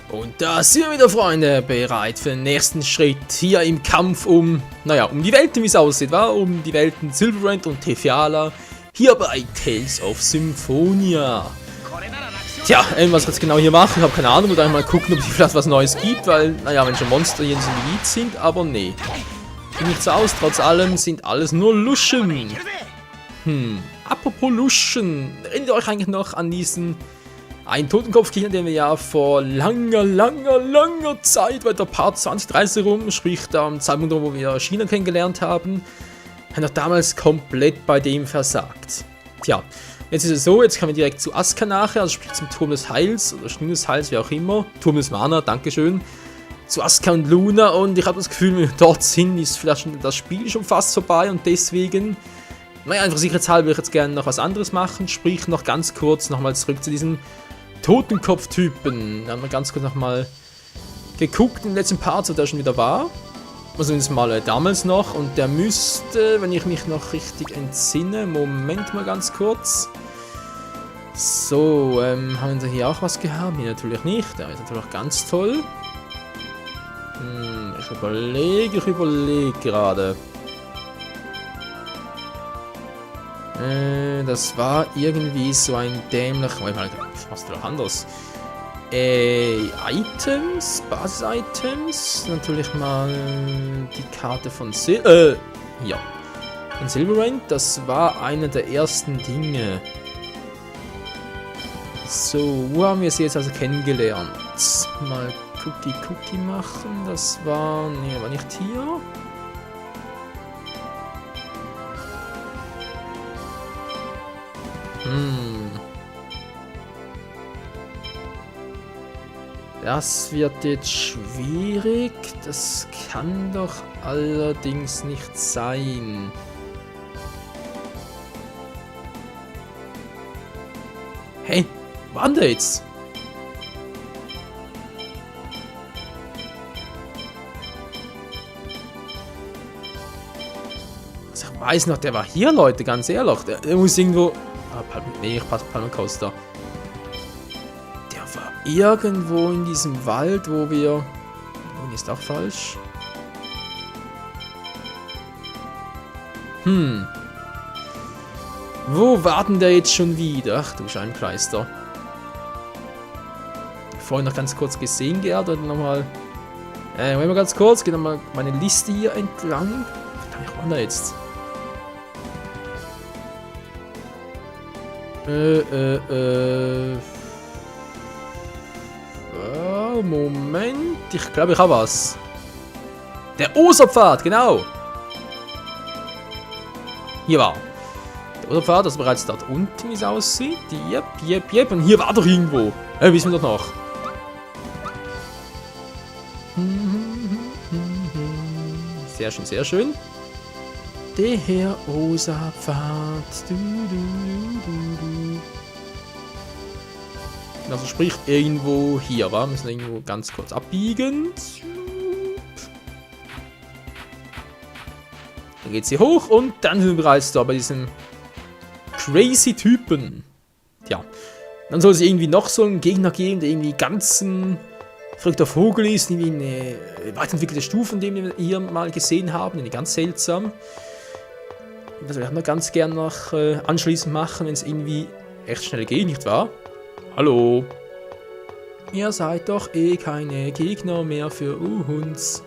Und da sind wir wieder, Freunde, bereit für den nächsten Schritt hier im Kampf um die Welten, wie es aussieht, war um die Welten Silverant und Tefiala, hier bei Tales of Symphonia. Tja, was ich jetzt genau hier mache, ich habe keine Ahnung, oder mal gucken, ob es vielleicht was Neues gibt, weil, wenn schon Monster hier in diesem Gebiet sind, aber nee. Sieht nicht so aus, trotz allem sind alles nur Luschen. Apropos Luschen, erinnert ihr euch eigentlich noch an diesen einen Totenkopfgegner, den wir ja vor langer Zeit, bei der Part 2030 rum, sprich da am Zeitpunkt, wo wir China kennengelernt haben, haben wir damals komplett bei dem versagt. Tja, jetzt ist es so, jetzt kommen wir direkt zu Asuka nachher, also sprich zum Turm des Heils, oder Stunde des Heils, wie auch immer, Turm des Mana, dankeschön, zu Asuka und Luna, und ich habe das Gefühl, wenn wir dort sind, ist vielleicht schon das Spiel schon fast vorbei, und deswegen, einfach sicherheitshalber würde ich jetzt gerne noch was anderes machen, sprich noch ganz kurz nochmal zurück zu diesem Totenkopf-Typen. Da haben wir ganz kurz nochmal geguckt im letzten Part, wo der schon wieder war. Also zumindest mal damals noch. Und der müsste, wenn ich mich noch richtig entsinne, Moment mal ganz kurz. So, haben wir hier auch was gehabt? Nee, natürlich nicht. Der ist natürlich auch ganz toll. Ich überlege gerade. Das war irgendwie so ein dämlicher... Was ist doch anders? Items, Basis-Items. Natürlich mal die Karte von von Silverant. Das war eine der ersten Dinge. So, wo haben wir sie jetzt also kennengelernt? Mal Cookie machen. Das war... Nee, war nicht hier. Das wird jetzt schwierig. Das kann doch allerdings nicht sein. Hey, wo war der jetzt? Also ich weiß noch, der war hier, Leute, ganz ehrlich. Der muss irgendwo... Nee, ich passe Palma Coaster. Der war irgendwo in diesem Wald, wo wir... ist auch falsch. Wo war denn der jetzt schon wieder? Ach du Scheinkleister. Vorhin noch ganz kurz gesehen gehabt oder nochmal... Moment mal ganz kurz, geht nochmal meine Liste hier entlang. Verdammt, wo war der jetzt? Moment. Ich glaube, ich habe was. Der Osterpfad, genau. Hier war. Der Osterpfad, das bereits dort unten, wie es aussieht. Yep. Und hier war doch irgendwo. Wissen wir doch noch. Sehr schön, sehr schön. Der Osterpfad. Also sprich irgendwo hier, war. Müssen wir irgendwo ganz kurz abbiegen. Dann geht's hier hoch und dann sind wir bereits da bei diesem crazy Typen. Tja. Dann soll es irgendwie noch so einen Gegner geben, der irgendwie ganz ein verrückter Vogel ist, irgendwie eine weiterentwickelte Stufe, von dem wir hier mal gesehen haben, irgendwie ganz seltsam. Das werden wir ganz gern noch anschließend machen, wenn es irgendwie echt schnell geht, nicht wahr? Hallo. Ihr seid doch eh keine Gegner mehr für uns.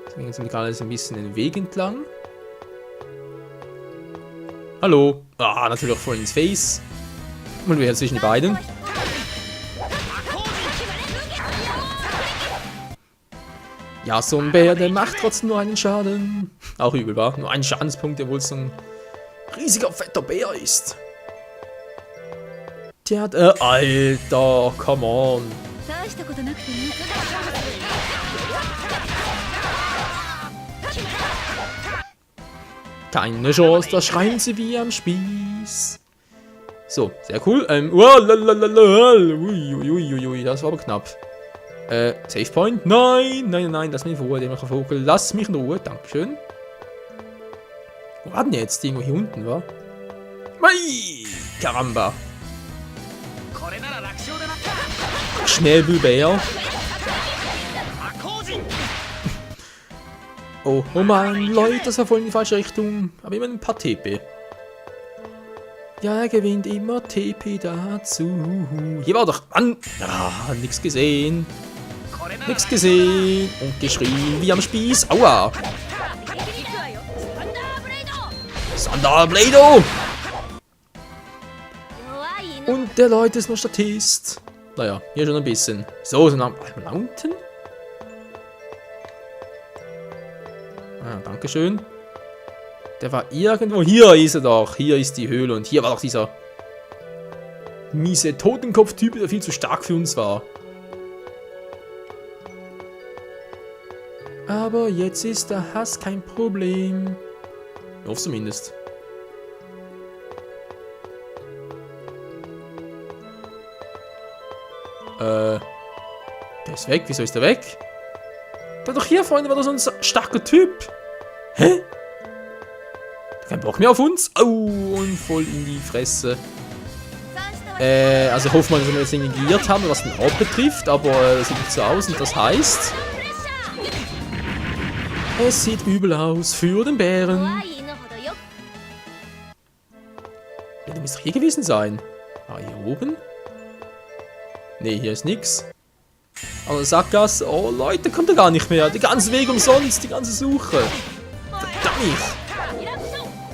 Deswegen sind wir gerade ein bisschen den Weg entlang. Hallo. Ah, natürlich auch voll ins Face. Und wir zwischen die beiden. Ja, so ein Bär, der macht trotzdem nur einen Schaden. Auch übel, war. Nur ein Schadenspunkt, obwohl es so ein riesiger, fetter Bär ist. Tja, Alter, come on. Keine Chance, da schreien sie wie am Spieß. So, sehr cool. Uiuiui, das war aber knapp. Save Point? Nein, lass mich in Ruhe, dämlicher Vogel. Lass mich in Ruhe, dankeschön. Wo war denn jetzt? Irgendwo hier unten, wa? Mei! Caramba! Schnäbelbär. Oh, oh Mann, Leute, das war voll in die falsche Richtung. Aber immer ein paar TP. Ja, er gewinnt immer TP dazu. Hier war doch an. Ja, nix gesehen. Nix gesehen. Und geschrien wie am Spieß. Aua. Thunderblade. Und der Leute ist noch Statist. Naja, hier schon ein bisschen. So am Mountain. Ah, dankeschön. Der war irgendwo. Hier ist er doch. Hier ist die Höhle. Und hier war doch dieser miese Totenkopf-Typ, der viel zu stark für uns war. Aber jetzt ist der Hass kein Problem. Ich hoffe zumindest. Der ist weg. Wieso ist der weg? Der doch hier, Freunde, war doch so ein starker Typ. Hä? Kein Bock mehr auf uns. Au, und voll in die Fresse. Also hoffen wir, dass wir jetzt den negiert haben, was den Ort betrifft. Aber es sieht nicht so aus. Und das heißt... Es sieht übel aus für den Bären. Ja, der müsste doch hier gewesen sein. Ah, hier oben? Ne, hier ist nix. Aber Sackgasse, oh Leute, kommt er gar nicht mehr. Der ganze Weg umsonst, die ganze Suche. Verdammt.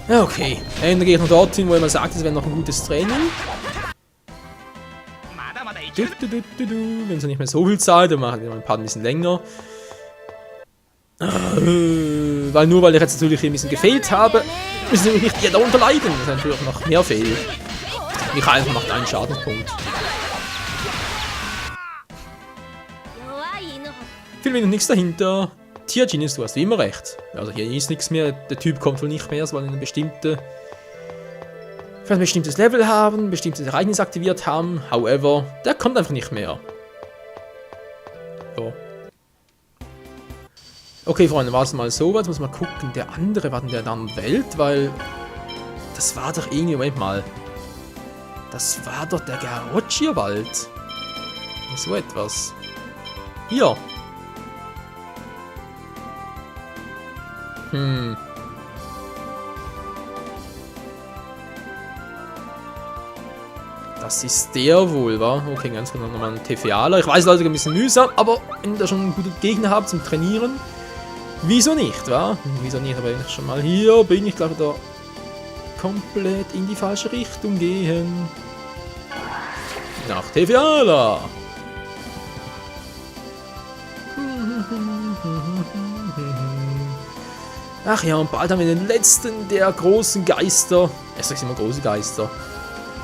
Ja, okay. Dann gehe ich noch dorthin, wo er mal sagt, es wäre noch ein gutes Training. Wenn sie nicht mehr so viel Zeit, dann machen wir ein paar ein bisschen länger. Weil nur weil ich jetzt natürlich ein bisschen gefehlt habe, müssen wir nicht darunter leiden. Das ist natürlich noch mehr Fehl. Michael macht einen Schadenspunkt. Viel mehr nichts dahinter. Tja, Genius, du hast wie immer recht. Also hier ist nichts mehr. Der Typ kommt wohl nicht mehr, weil er ein bestimmtes Level haben, ein bestimmtes Ereignis aktiviert haben. However, der kommt einfach nicht mehr. So. Okay, Freunde, war es mal so. Jetzt muss man gucken. Der andere war in der anderen Welt, weil... Das war doch irgendwie... Moment mal. Das war doch der Garoccia-Wald. So etwas. Hier. Das ist der wohl, wa? Okay, ganz genau nochmal ein Tefialer. Ich weiß, Leute, ein bisschen mühsam, aber wenn ihr schon einen guten Gegner habt zum Trainieren, wieso nicht, wa? Wieso nicht, aber wenn ich schon mal hier bin, ich glaube, da komplett in die falsche Richtung gehen. Nach Tefialer. Ach ja, und bald haben wir den letzten der großen Geister. Ich sag immer große Geister.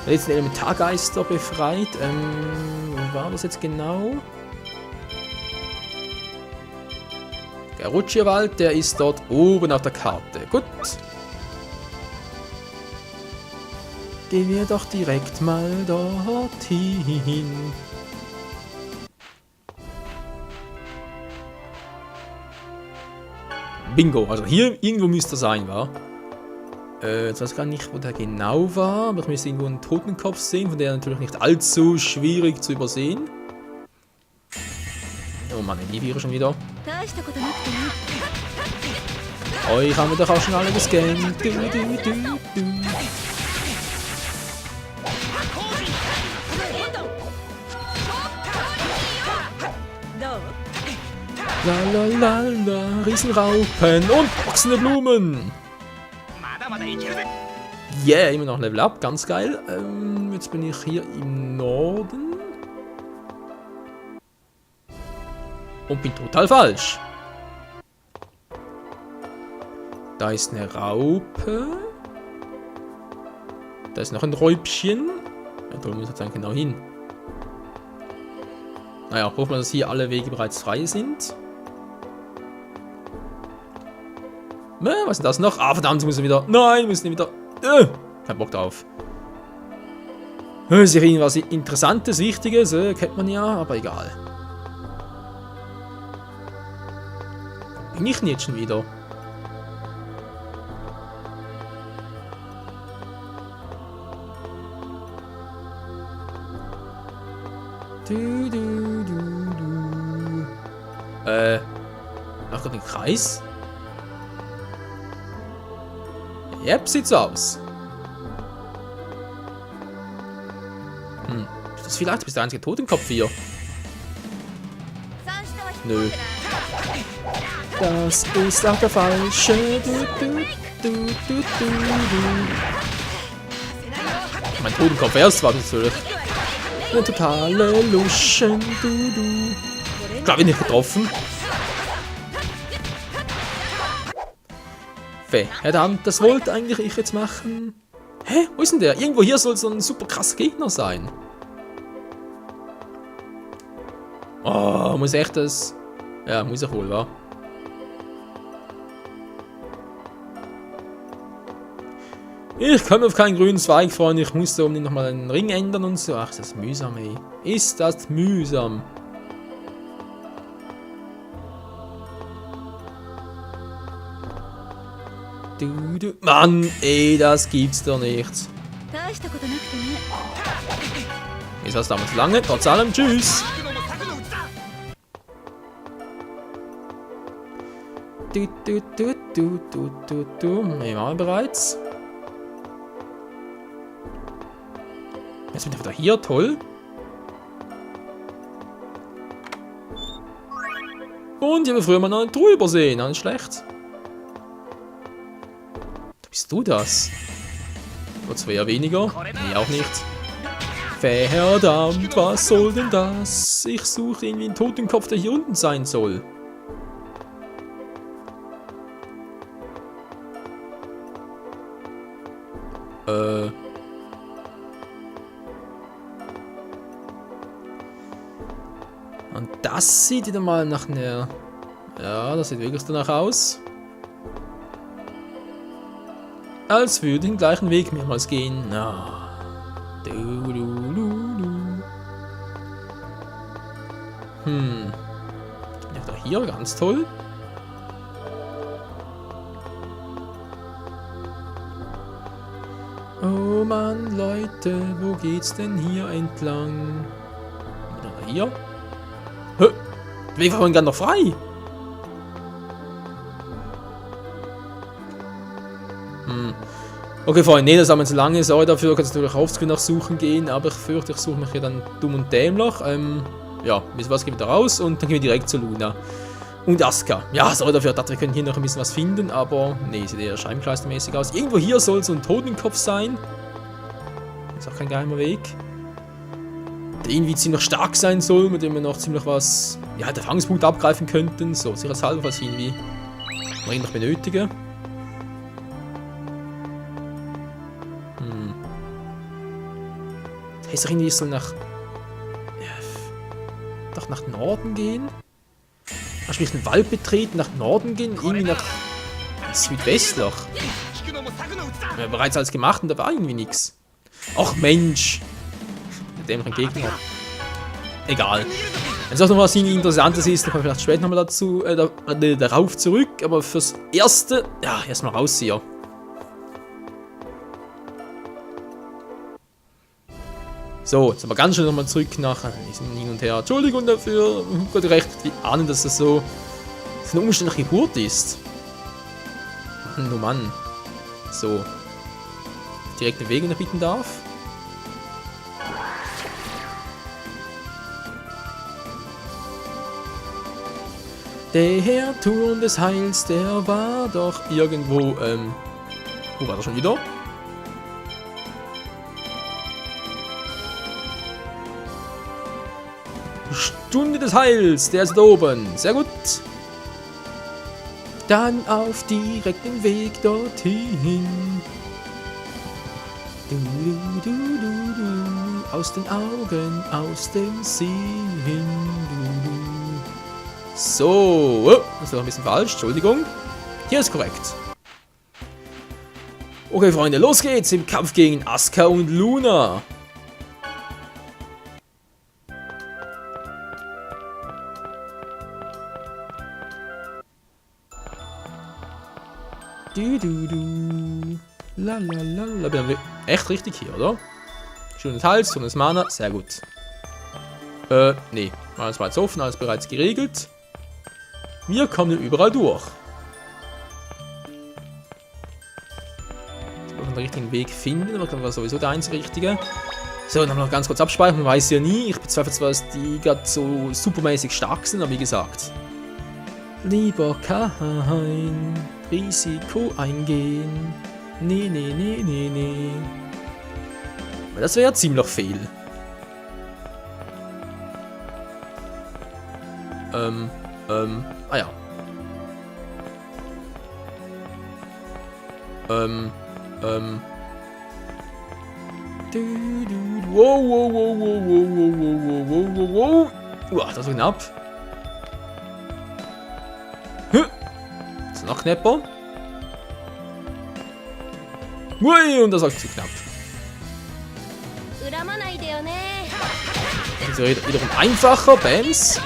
Den letzten Elementargeister befreit. Wo war das jetzt genau? Garoccia-Wald, der ist dort oben auf der Karte. Gut. Gehen wir doch direkt mal dorthin. Bingo, also hier irgendwo müsste er sein, wa? Jetzt weiß ich gar nicht, wo der genau war, aber ich müsste irgendwo einen Totenkopf sehen, von der natürlich nicht allzu schwierig zu übersehen. Oh Mann, die Viren schon wieder. Euch haben wir doch auch schon alle gescannt. Lalalala, Riesenraupen und boxende Blumen. Yeah, immer noch Level Up, ganz geil. Jetzt bin ich hier im Norden. Und bin total falsch. Da ist eine Raupe. Da ist noch ein Räubchen. Ja, da muss jetzt eigentlich genau hin. Naja, hoffen wir, dass hier alle Wege bereits frei sind. Was ist das noch? Ah, verdammt, müssen wir wieder... Nein, wir müssen wieder... kein Bock drauf. Ist ja irgendwas Interessantes, Wichtiges, kennt man ja, aber egal. Wo bin ich denn jetzt schon wieder? Du, du, du, du. Mach grad den Kreis? Yep, sieht so aus. Ist das vielleicht? Du bist der einzige Totenkopf hier. Nö. Das ist auch der falsche. Du, du, du, du, du, du. Mein Totenkopf erst war natürlich. Eine totale Luschen. Du, du. Klar, bin ich getroffen. Verdammt, das wollte eigentlich ich jetzt machen. Hä? Wo ist denn der? Irgendwo hier soll so ein super krasser Gegner sein. Oh, muss echt das... Ja, muss ich wohl, wa? Ich komme auf keinen grünen Zweig, Freunde. Ich muss da unbedingt nochmal einen Ring ändern und so. Ach, ist das mühsam, ey. Ist das mühsam. Du, du. Mann, ey, das gibt's doch nicht. Jetzt hast du damals lange. Trotz allem, tschüss. Du, du, du, du, du, du, du. Wir waren bereits. Jetzt bin ich wieder hier, toll. Und ich habe früher mal noch eine Truhe übersehen, nicht schlecht. Bist du das? Oder zwei eher weniger? Nee, auch nicht. Verdammt, was soll denn das? Ich suche irgendwie einen Totenkopf, der hier unten sein soll. Und das sieht wieder mal nach einer... Ja, das sieht wirklich danach aus. Als würde den gleichen Weg mehrmals gehen. Na. Du, du, du, du. Bin ich doch hier? Ganz toll. Oh Mann, Leute, wo geht's denn hier entlang? Oder hier? Hä? Der Weg war vorhin gar noch frei. Okay, Freunde, nee, das haben wir zu lange. Sorry dafür, kannst du natürlich aufs nachsuchen gehen, aber ich fürchte, ich suche mich hier dann dumm und dämlich. Ja, wisst ihr was, gehen wir da raus und dann gehen wir direkt zu Luna. Und Asuka. Ja, sorry dafür, ich dachte, wir können hier noch ein bisschen was finden, aber nee, sieht eher scheibenkleistermäßig aus. Irgendwo hier soll so ein Totenkopf sein. Ist auch kein geheimer Weg. Der irgendwie ziemlich stark sein soll, mit dem wir noch ziemlich was, ja, halt Erfahrungspunkte abgreifen könnten. So, sicherheitshalber, falls ich irgendwie noch benötige. Das heißt doch irgendwie, ich soll nach... Ja, doch nach Norden gehen? Hast du den Wald betreten, nach Norden gehen? Irgendwie nach Südwestloch. Wir haben bereits alles gemacht und da war irgendwie nichts. Ach Mensch! Mit dem noch ein Gegner. Egal. Wenn es auch noch was Interessantes ist, dann kommen wir vielleicht später nochmal dazu, darauf zurück. Aber fürs Erste, ja, erstmal raus hier. So, jetzt aber ganz schnell nochmal zurück nach diesem Hin und Her. Entschuldigung dafür, Gott recht, wir ahnen, dass das so eine umständliche Geburt ist. Mann, oh Mann. So. Direkt den Weg, wenn ich bitten darf. Der Turm des Heils, der war doch irgendwo, wo war der schon wieder? Stunde des Heils, der ist da oben. Sehr gut. Dann auf direkten Weg dorthin. Du, du, du, du. Aus den Augen, aus dem Sinn. Du, du. So, oh, das ist noch ein bisschen falsch, Entschuldigung. Hier ist korrekt. Okay, Freunde, los geht's im Kampf gegen Asuka und Luna. Du, du, du. La, la, la, la. Bin echt richtig hier, oder? Schönes Hals, schönes Mana, sehr gut. Nee. Alles bereits offen, alles bereits geregelt. Wir kommen überall durch. Jetzt muss man den richtigen Weg finden, aber das war sowieso der einzige richtige. So, dann noch ganz kurz abspeichern, man weiß ja nie. Ich bezweifle zwar, dass die gerade so supermäßig stark sind, aber wie gesagt. Lieber kein Risiko eingehen. Nee, nee, nee, nee, nee. Weil das wäre ja ziemlich fehl. Ah ja. Wow, wow, wow, wow, wow, wow, wow, wow, wow. Uah, das war knapp. Das ist noch knapper. Ui, und das war zu knapp. Das ist wiederum einfacher, Bams.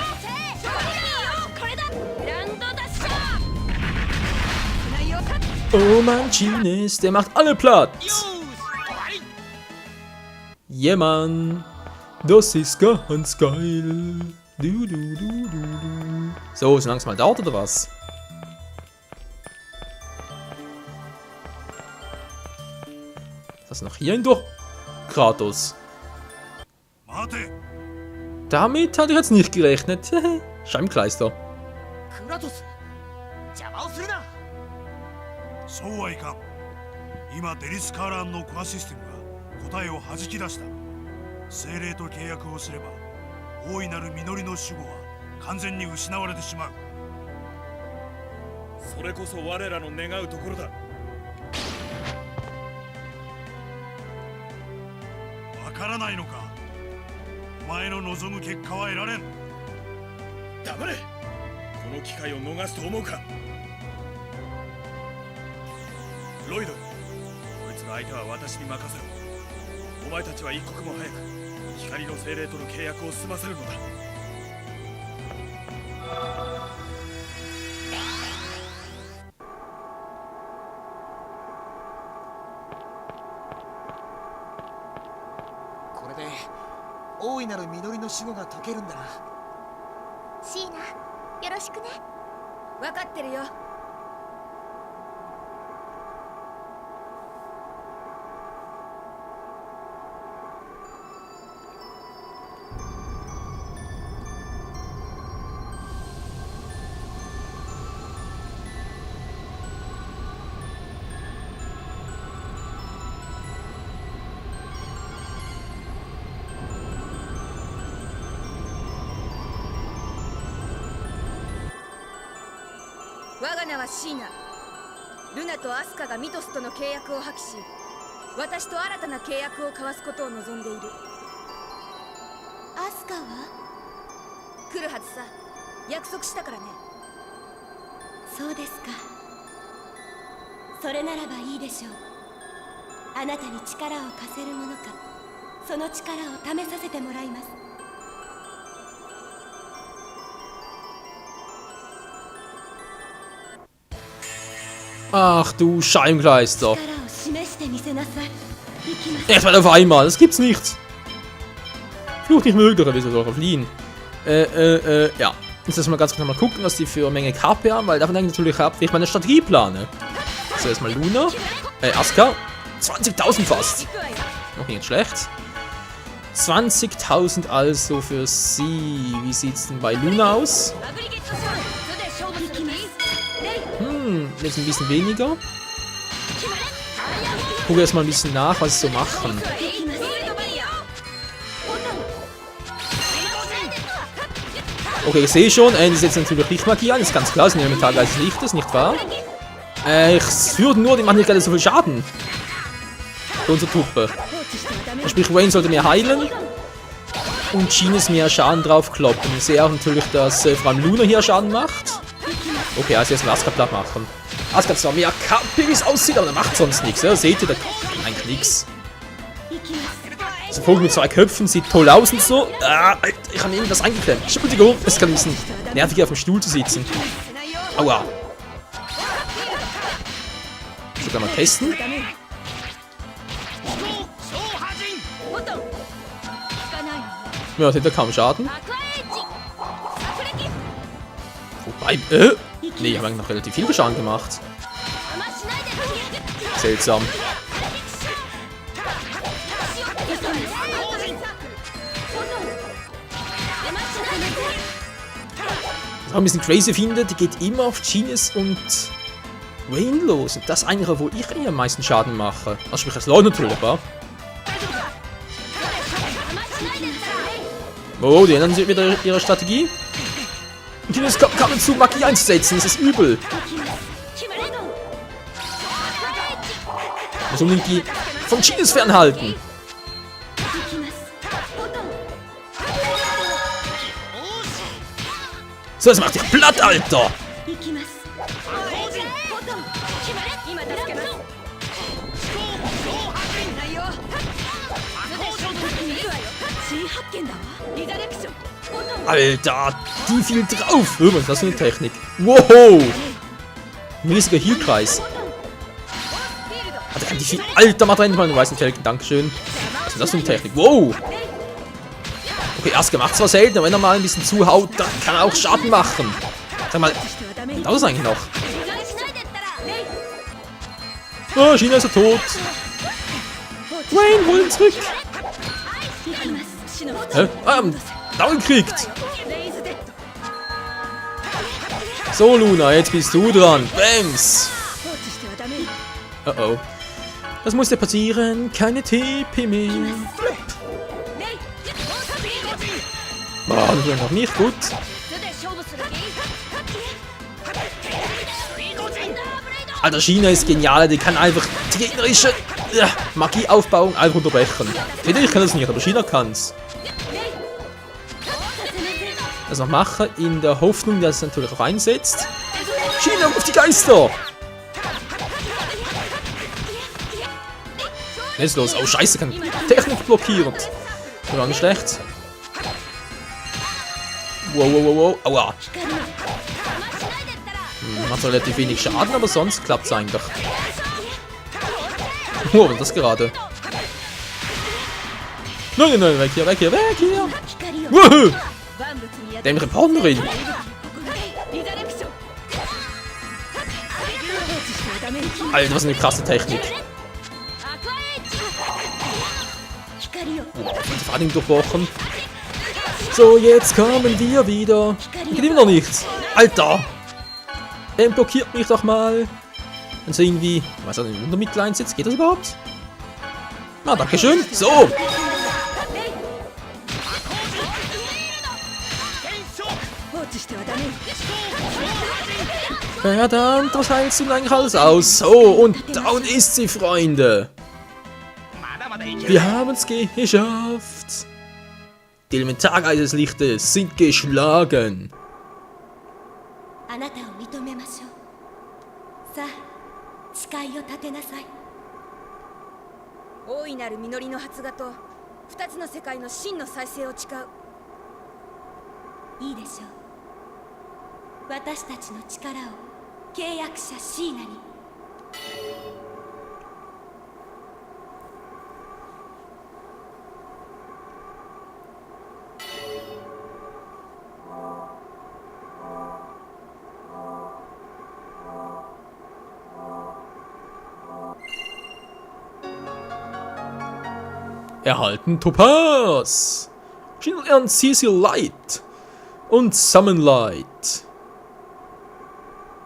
Oh Mann, Genius, der macht alle platt. Yeah, Mann. Das ist ganz geil. Du, du, du, du, du. So, solange es mal dauert, oder was? Was noch hier hindurch? Kratos. Damit hatte ich jetzt nicht gerechnet. Scheibenkleister. そうはいかん。今デリスカーランのコアシステムが答えを弾き出した。精霊と契約をすれば大いなる実りの守護は完全に失われてしまう。それこそ我らの願うところだ。わからないのか。お前の望む結果は得られん。黙れ。この機会を逃すと思うか。ロイド、こいつの相手は私に任せろ。お前たちは一刻も早く光の精霊との契約を済ませるのだ。これで大いなる実りの守護が解けるんだな。シーナ、よろしくね。分かってるよ。我が名はシーナ。ルナとアスカがミトスとの契約を破棄し、私と新たな契約を交わすことを望んでいる。アスカは来るはずさ。約束したからね。そうですか。それならばいいでしょう。あなたに力を貸せるものか、その力を試させてもらいます。Ach du Scheibenkleister. Erstmal auf einmal, das gibt's nicht. Flucht nicht möglich, wieso soll er fliehen? Ja. Jetzt erstmal ganz kurz mal gucken, was die für Menge KP haben, weil davon hängt natürlich ab, wie ich meine Strategie plane. So, erstmal Luna. Asuka. 20.000 fast. Noch nicht schlecht. 20.000 also für sie. Wie sieht's denn bei Luna aus? Jetzt ein bisschen weniger. Gucke erstmal ein bisschen nach, was sie so machen. Okay, ich sehe schon, die setzen natürlich Lichtmagie an, ist ganz klar, sie nehmen Tag als Lichtes, nicht wahr? Ich würde nur, die machen nicht gerade so viel Schaden. Für unsere Truppe. Sprich, Wayne sollte mehr heilen. Und Genius mehr Schaden drauf kloppen. Ich sehe auch natürlich, dass vor allem Luna hier Schaden macht. Okay, also jetzt mal Asuka platt machen. Asuka hat zwar mehr KP, wie es aussieht, aber der macht sonst nichts. Ja? Seht ihr, der kann eigentlich nichts. So ein Vogel mit 2 Köpfen sieht toll aus und so. Ich habe ihm das eingeklemmt. Entschuldigung, es ist gerade ein bisschen nervig, auf dem Stuhl zu sitzen. Aua. Sogar mal testen. Ja, das hätte kaum Schaden. アクアエッジ炸撃 Wobei, nee, ich habe eigentlich noch relativ viel Schaden gemacht. 邪魔しないで Seltsam. Was ich auch ein bisschen crazy finde, die geht immer auf Genius und Wayne los. Und das eigentlich, wo ich eher am meisten Schaden mache. Also sprich, es läuft natürlich, aber. Oh, die ändern sich wieder ihre Strategie. Und Genius kann zu Magie einsetzen, das ist übel. Muss unbedingt die von Genius fernhalten. So, das macht dich platt, Alter! 行きますポトン今助けます内容見るわよ新発見だわリダレクションポトン Alter, die fiel drauf! Was ist das für eine Technik? Wow! Ein riesiger Healkreis. フィールド Alter, kann die viel. Alter, mach rein, du weißt nicht, Dankeschön. Was ist das für eine Technik? Wow! Okay, erst gemacht zwar selten, aber wenn er mal ein bisschen zuhaut, dann kann er auch Schaden machen. Sag mal, してはダメ was ist eigentlich noch? リダレしないでったらレイ Oh, China ist er tot. Wayne, hol ihn zurück. 行きます死の Hä? Down gekriegt. レイズデッド So, Luna, jetzt bist du dran. Bams. 放置してはダメ Oh oh. Was musste passieren? Keine TP mehr. レイ Boah, das wird noch nicht gut. 素で勝負する気 Alter, China ist genial. Die kann einfach die gegnerische Magieaufbauung einfach unterbrechen. Ich kann das nicht, aber China kann's. Das noch mache, in der Hoffnung, dass es natürlich auch einsetzt. China auf die Geister! Was ist los? Oh, scheiße, kann Technik blockiert. Das war nicht schlecht. Wow, wow, wow, wow. Aua. Macht relativ wenig Schaden, aber sonst klappt's eigentlich. Oh, was ist das gerade? Nein, nein, nein, weg hier, weg hier, weg hier! 光を Wuhu! 万物にや Dämliche Partnerin! リダレクション放置してはダメ Alter, was eine krasse Technik. アクアエッジ光を Wow, die Faden durchbrochen. So, jetzt kommen wir wieder. Geht immer noch nichts. Alter! Blockiert mich doch mal. Und so irgendwie, was er, ein Wundermittel einsetzt. Geht das überhaupt? Na, dankeschön. So! 放置してはダメ Verdammt, was heilt nun eigentlich alles aus? So, und down ist sie, Freunde. Wir haben es geschafft. Die Elementargeister des Lichtes sind geschlagen. あなたを認めましょう。さあ誓いを立てなさい。大いなる実りの発芽と二つの世界の真の再生を誓ういいでしょう。私たちの力を契約者シーナに。Erhalten Topaz. China lernt Cecil Light und Summon Light.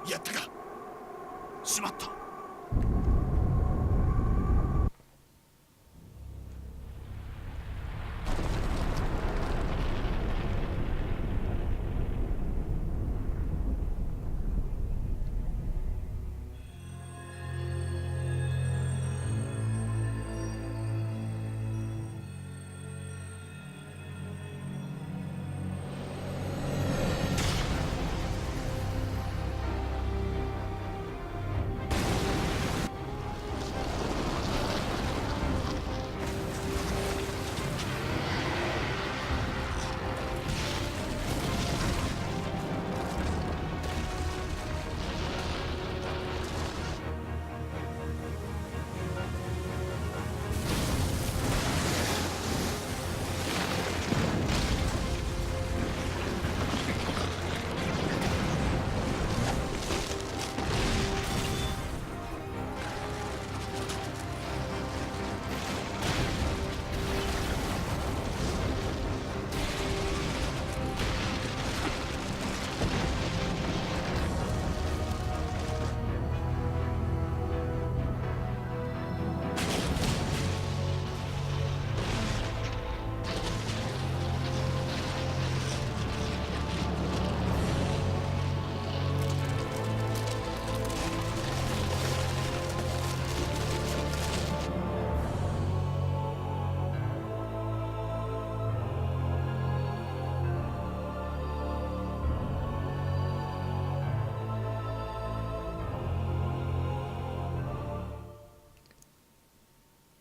やったかしまった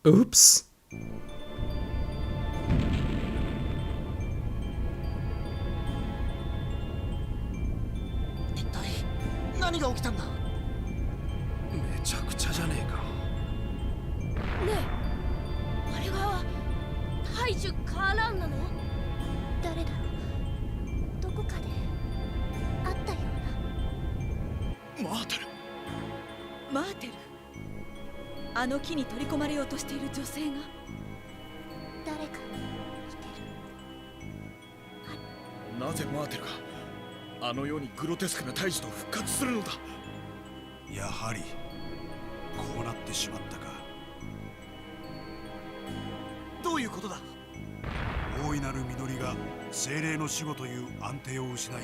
Ups. 一体何が起きたんだ。めちゃくちゃじゃねえか。ねえ、あれが大樹カーランなの？誰だろう。どこかで会ったような。マーテル。マーテル、あの木に取り込まれようとしている女性が。誰かいてる。なぜマーテルがあのようにグロテスクな大樹と復活するのだ。やはりこうなってしまったか。どういうことだ。大いなる実りが精霊の守護という安定を失い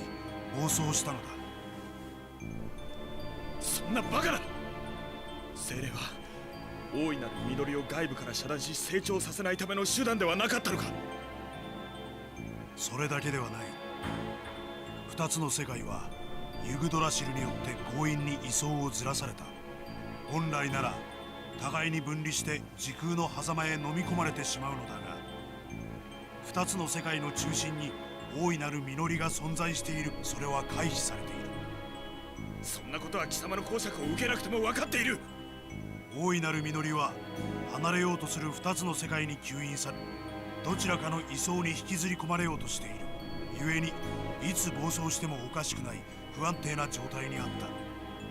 暴走したのだ。そんなバカな。精霊は大いなる実りを外部から遮断し成長させないための手段ではなかったのか。それだけではない。二つの世界はユグドラシルによって強引に位相をずらされた。本来なら互いに分離して時空の狭間へ飲み込まれてしまうのだが、二つの世界の中心に大いなる実りが存在している。それは回避されている。そんなことは貴様の講釈を受けなくても分かっている。大いなる実りは離れようとする二つの世界に吸引され、どちらかの位相に引きずり込まれようとしている。故にいつ暴走してもおかしくない不安定な状態にあっ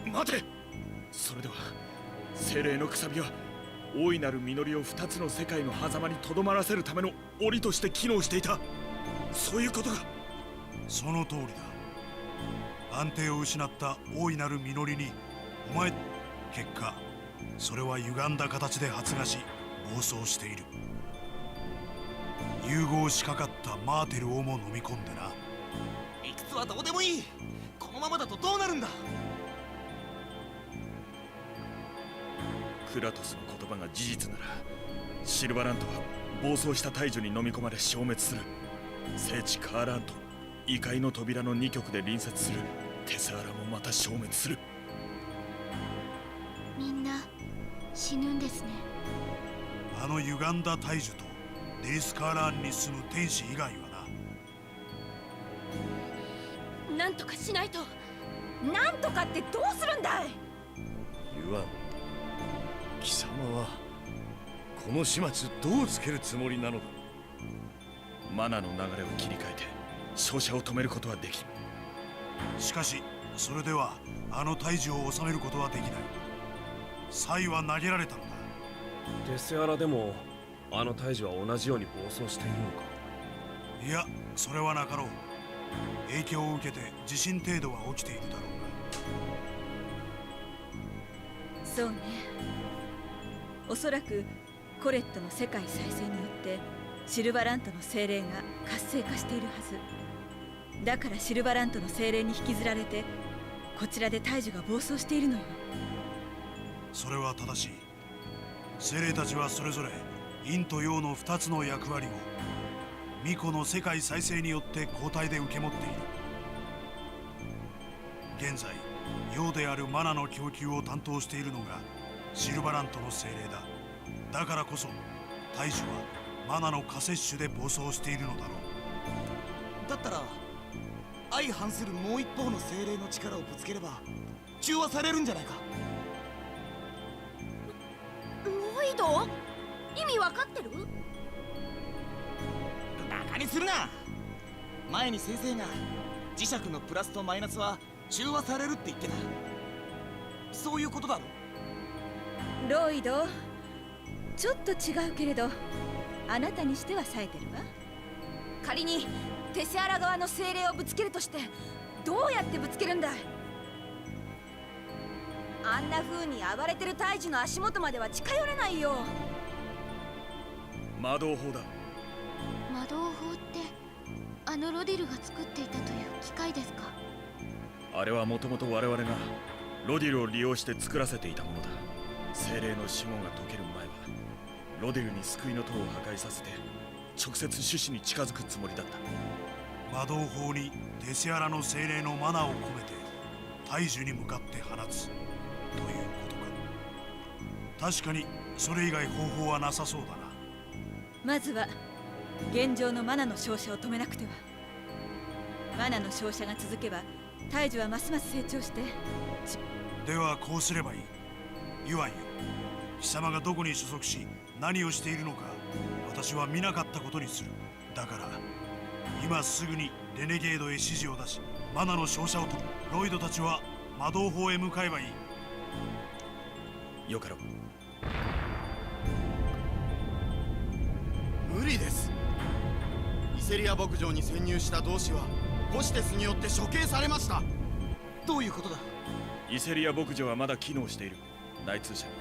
た。待て。それでは精霊のくさびは大いなる実りを二つの世界の狭間にとどまらせるための檻として機能していた。そういうことか。その通りだ。安定を失った大いなる実りにお前、結果それは歪んだ形で発芽し暴走している。融合しかかったマーテルをも飲み込んでな。理屈はどうでもいい。このままだとどうなるんだ。クラトスの言葉が事実なら、シルバラントは暴走した大樹に飲み込まれ消滅する。聖地カーラント、異界の扉の2極で隣接するテセアラもまた消滅する。みんな死ぬんですね。あの歪んだ大樹とデリスカーラーンに住む天使以外はな。なんとかしないと。なんとかってどうするんだい。ユアン、貴様はこの始末どうつけるつもりなのだ。マナの流れを切り替えて照射を止めることはできる。しかしそれではあの大樹を収めることはできない。サイは投げられたのだ。テセアラでもあの大樹は同じように暴走しているのか。いや、それはなかろう。影響を受けて地震程度は起きているだろうが。そうね。おそらくコレットの世界再生によってシルバラントの精霊が活性化しているはずだから、シルバラントの精霊に引きずられてこちらで大樹が暴走しているのよ。それは正しい。精霊たちはそれぞれ陰と陽の2つの役割を巫女の世界再生によって交代で受け持っている。現在陽であるマナの供給を担当しているのがシルバラントの精霊だ。だからこそ大樹はマナの過摂取で暴走しているのだろう。だったら相反するもう一方の精霊の力をぶつければ中和されるんじゃないか。ロイド、意味わかってる？バカにするな。前に先生が磁石のプラスとマイナスは中和されるって言ってた。そういうことだろ。ロイド、ちょっと違うけれどあなたにしては冴えてるわ。仮にテセアラ側の精霊をぶつけるとしてどうやってぶつけるんだい。あんな風に暴れてる大樹の足元までは近寄れないよ。魔導砲だ。魔導砲ってあのロディルが作っていたという機械ですか？あれはもともと我々がロディルを利用して作らせていたものだ。精霊の守護が解ける前はロディルに救いの塔を破壊させて直接種子に近づくつもりだった。魔導砲にテセアラの精霊のマナを込めて大樹に向かって放つということか。確かにそれ以外方法はなさそうだな。まずは現状のマナの照射を止めなくては。マナの照射が続けば大樹はますます成長して。ではこうすればいい。ユアンよ、貴様がどこに所属し何をしているのか私は見なかったことにする。だから今すぐにレネゲードへ指示を出し、マナの照射を止め、ロイドたちは魔導砲へ向かえばいい。よかろう。無理です。イセリア牧場に潜入した同志はホシテスによって処刑されました。どういうことだ。イセリア牧場はまだ機能している。内通者に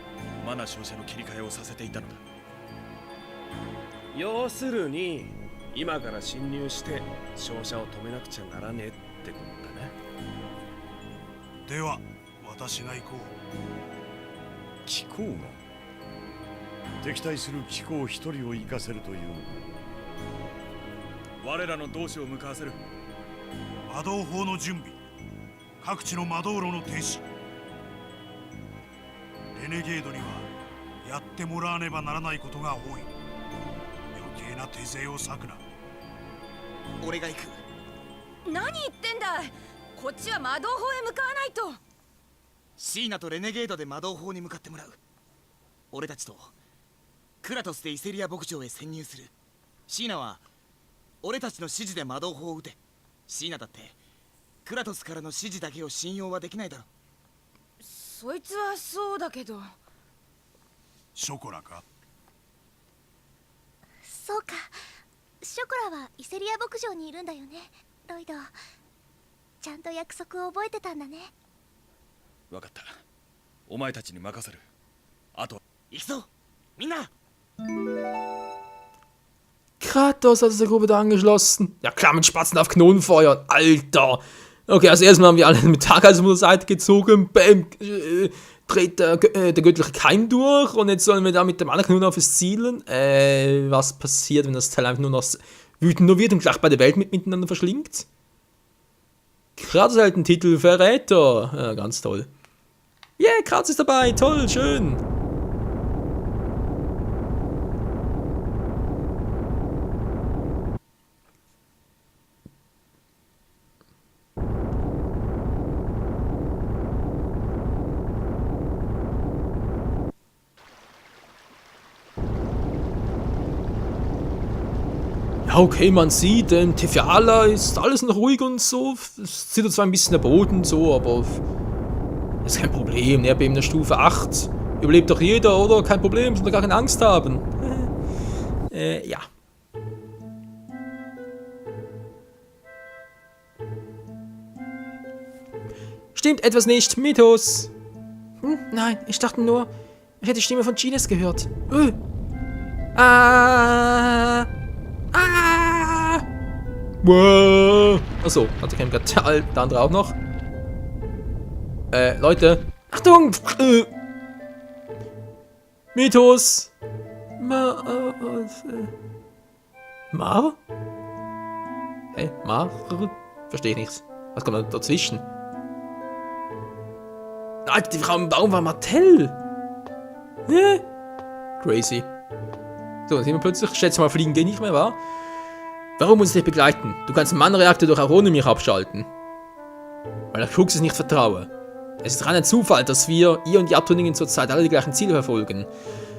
マナ照射の切り替えをさせていたのだ。要するに今から侵入して照射を止めなくちゃならねえってことだね。では私が行こう。機構が敵対する機構一人を行かせるというのか。我らの同志を向かわせる。魔導砲の準備、各地の魔導路の停止。レネゲードにはやってもらわねばならないことが多い。余計な手勢を割くな。俺が行く。何言ってんだ。こっちは魔導砲へ向かわないと。シーナとレネゲードで魔導砲に向かってもらう。俺たちとクラトスでイセリア牧場へ潜入する。シーナは俺たちの指示で魔導砲を撃て。シーナだってクラトスからの指示だけを信用はできないだろ。そいつはそうだけど。ショコラか。そうか、ショコラはイセリア牧場にいるんだよね、ロイド。ちゃんと約束を覚えてたんだね。分かった。お前たちに任せる。あと行くぞみんな。Kratos hat sich der Gruppe da angeschlossen. Ja klar, mit Spatzen auf Knonenfeuer. Alter. Okay, also erstmal haben wir alle mit Tagals der Seite gezogen. Bam. Dreht der göttliche Keim durch. Und jetzt sollen wir da mit dem anderen Kanon auf es zielen. Was passiert, wenn das Teil einfach nur noch wütender wird und gleich beide Welten miteinander verschlingt? Kratos hält den Titel Verräter. Ja, ganz toll. Yeah, Kratos ist dabei. Toll, schön. Ja, okay, man sieht, Tefiala ist alles noch ruhig und so. Es zittert zwar ein bisschen der Boden so, aber ist kein Problem. Er in der Stufe 8. Überlebt doch jeder, oder? Kein Problem, soll gar keine Angst haben. Ja. Stimmt etwas nicht, Mythos. Nein, ich dachte nur, ich hätte die Stimme von Gines gehört. Achso, hatte ich gerade der andere auch noch. Leute. Achtung! Mythos! Mar? Hä? Mar? Verstehe ich nichts. Was kommt da dazwischen? Alter, die Frau im Baum war Martell! Hä? Crazy. So, dann sehen wir plötzlich. Ich schätze mal, fliegen geht nicht mehr, wa? Warum muss ich dich begleiten? Du kannst den Mana-Reaktor doch auch ohne mich abschalten. Weil ich Krux nicht vertraue. Es ist rein ein Zufall, dass ihr und die Abtrünnigen zurzeit alle die gleichen Ziele verfolgen.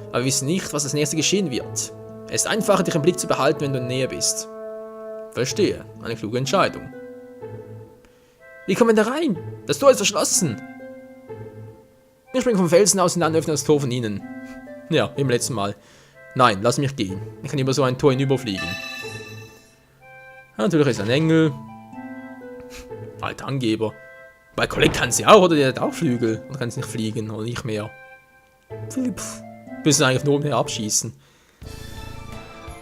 Aber wir wissen nicht, was das nächste geschehen wird. Es ist einfacher, dich im Blick zu behalten, wenn du in der Nähe bist. Verstehe. Eine kluge Entscheidung. Wie kommen wir da rein? Das Tor ist verschlossen. Wir springen vom Felsen aus und dann öffnen das Tor von innen. Ja, wie im letzten Mal. Nein, lass mich gehen. Ich kann über so ein Tor hinüberfliegen. Ja, natürlich ist er ein Engel. Alter Angeber. Bei Colette kann sie auch, oder? Der hat auch Flügel. Und kann sie nicht fliegen, oder nicht mehr. Müssen eigentlich nur mehr abschießen.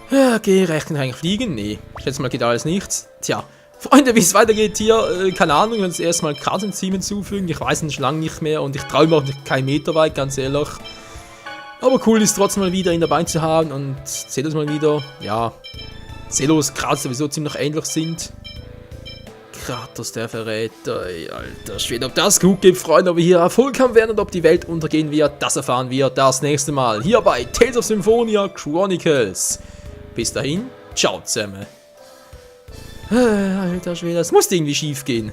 Ja, okay, recht eigentlich fliegen? Nee. Ich schätze mal, geht alles nichts. Tja. Freunde, wie es weitergeht hier, keine Ahnung, wir uns erstmal Kartenteam hinzufügen. Ich weiß es schon lange nicht mehr und ich traue mir auch nicht keinen Meter weit, ganz ehrlich. Aber cool ist trotzdem mal wieder ihn dabei zu haben und Zelos mal wieder, ja. Zelos, Kratos sowieso ziemlich ähnlich sind. Kratos, der Verräter, ey, alter Schwede. Ob das gut geht, Freunde, ob wir hier Erfolg haben werden und ob die Welt untergehen wird, das erfahren wir das nächste Mal hier bei Tales of Symphonia Chronicles. Bis dahin, ciao zusammen. Alter Schwede, das muss irgendwie schief gehen.